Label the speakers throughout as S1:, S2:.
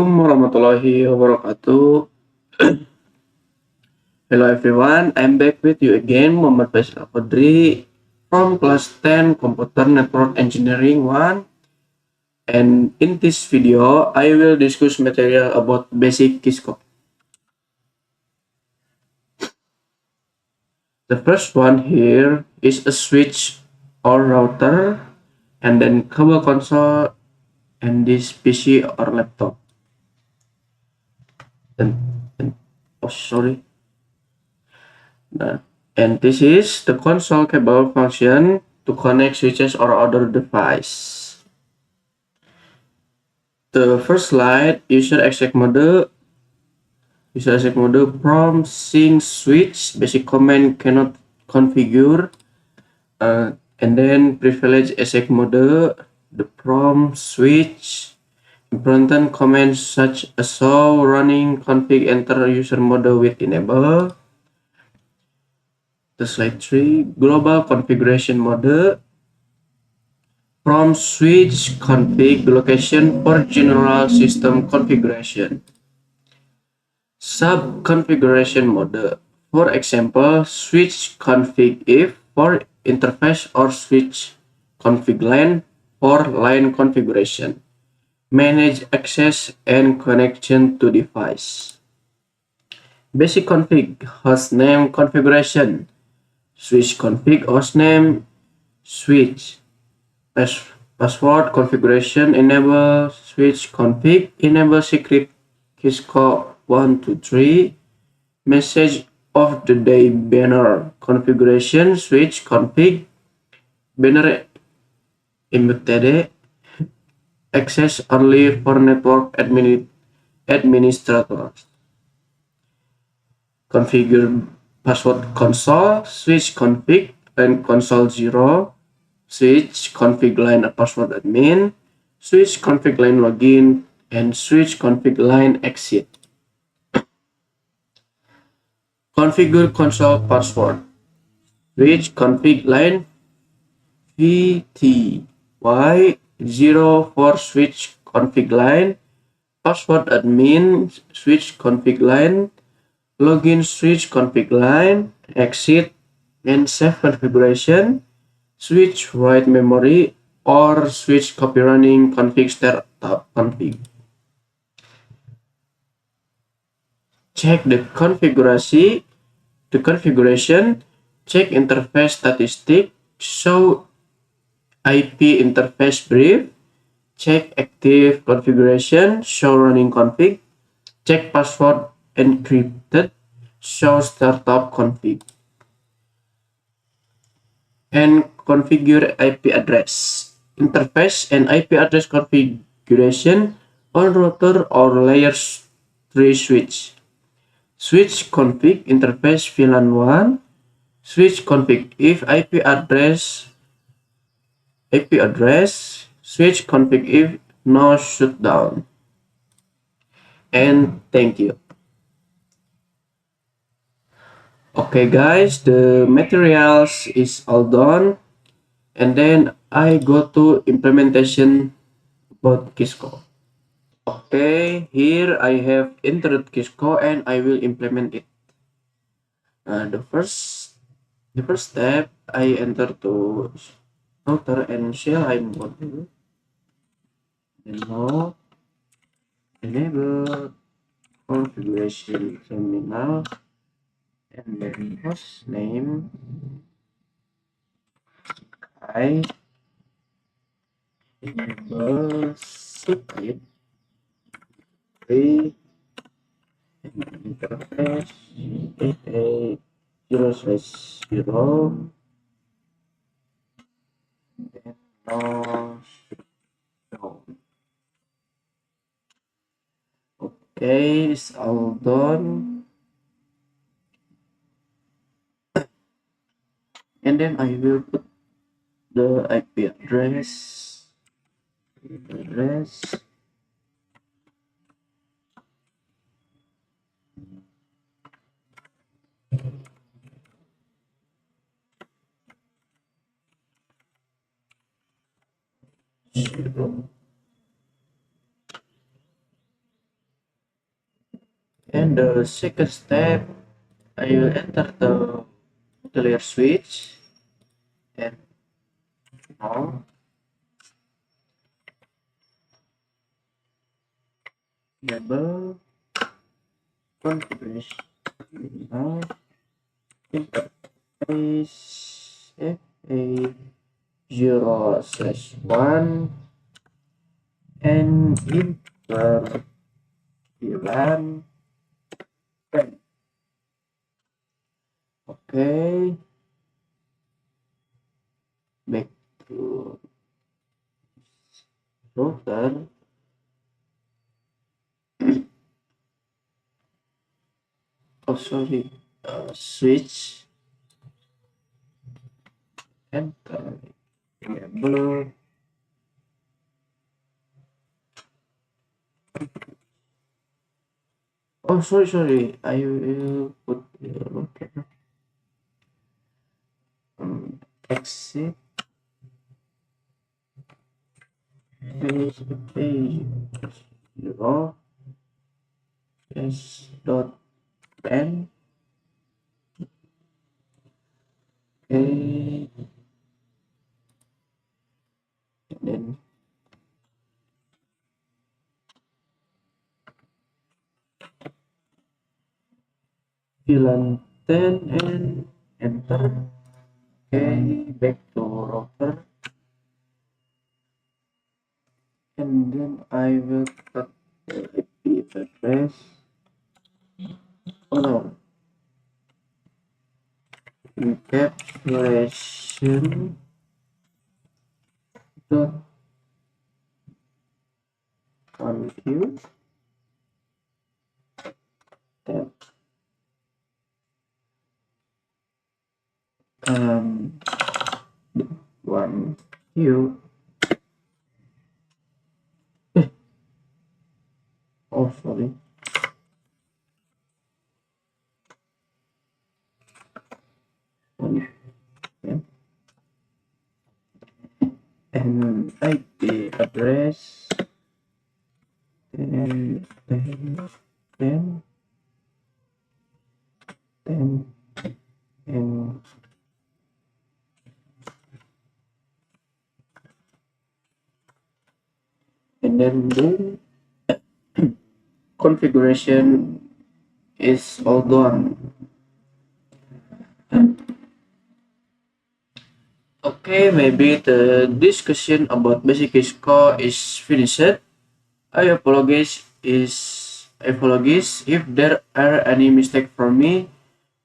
S1: Assalamualaikum warahmatullahi wabarakatuh. Hello everyone, I'm back with you again, Muhammad Faisal Qadri from class 10 Computer Network Engineering 1. And in this video, I will discuss material about basic keyscope. The first one here is a switch or router, and then cable console and this PC or laptop. Oh sorry. And this is the console cable function to connect switches or other device. The first slide, user exec mode. User exec mode from sync switch, basic command cannot configure. And then privilege exec mode, the prompt switch, important commands such as show, running, config, enter user mode with enable. The slide 3, global configuration mode, from switch config location for general system configuration. Sub configuration mode, for example, switch config if for interface or switch config line for line configuration. Manage access and connection to device. Basic config, hostname configuration, switch config hostname, switch password configuration, enable switch config, enable secret keyscope 123, message of the day banner configuration, switch config, banner embedded, access only for network administrators. Configure password console, switch config, and console 0, switch config line password admin, switch config line login, and switch config line exit. Configure console password, switch config line VTY0 for switch config line, password admin switch config line, login switch config line, exit, and save configuration, switch write memory, or switch copy running config startup config. Check the configuration, check interface statistic, show IP interface brief, check active configuration, show running config, check password encrypted, show startup config, and configure IP address, interface, and IP address configuration on router or layer 3 switch. Switch config interface VLAN 1, switch config if IP address, switch config if no shutdown. And thank you. Okay guys, the materials is all done, and then I go to implementation about keyscope. Okay, here I have entered keyscope and I will implement it. The first step, I enter to router and shell I module, then no enable configuration terminal, and then host name I enable secret 3 interface a 0/0, then no shutdown. Okay, it's all done. And then I will put the IP address. Zero. And the second step, I will enter the clear switch and now enable configuration. Now interface FA0/1 and enter VLAN 10. Okay, back to router. Oh, sorry. Switch enter enable. Oh, sorry. I will put okay. Exit page 0 s dot n. Okay, and then VLAN 10 and enter. Okay, back to router, and then I will put the IP address. Oh no, encapsulation dot config tab um 1Q. Oh, sorry. One, yeah. And IP address 10 10 10 10 and then the configuration is all done. Okay, maybe the discussion about basic Cisco is finished. I apologize if there are any mistake from me.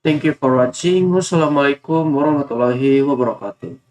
S1: Thank you for watching. Wassalamualaikum warahmatullahi wabarakatuh.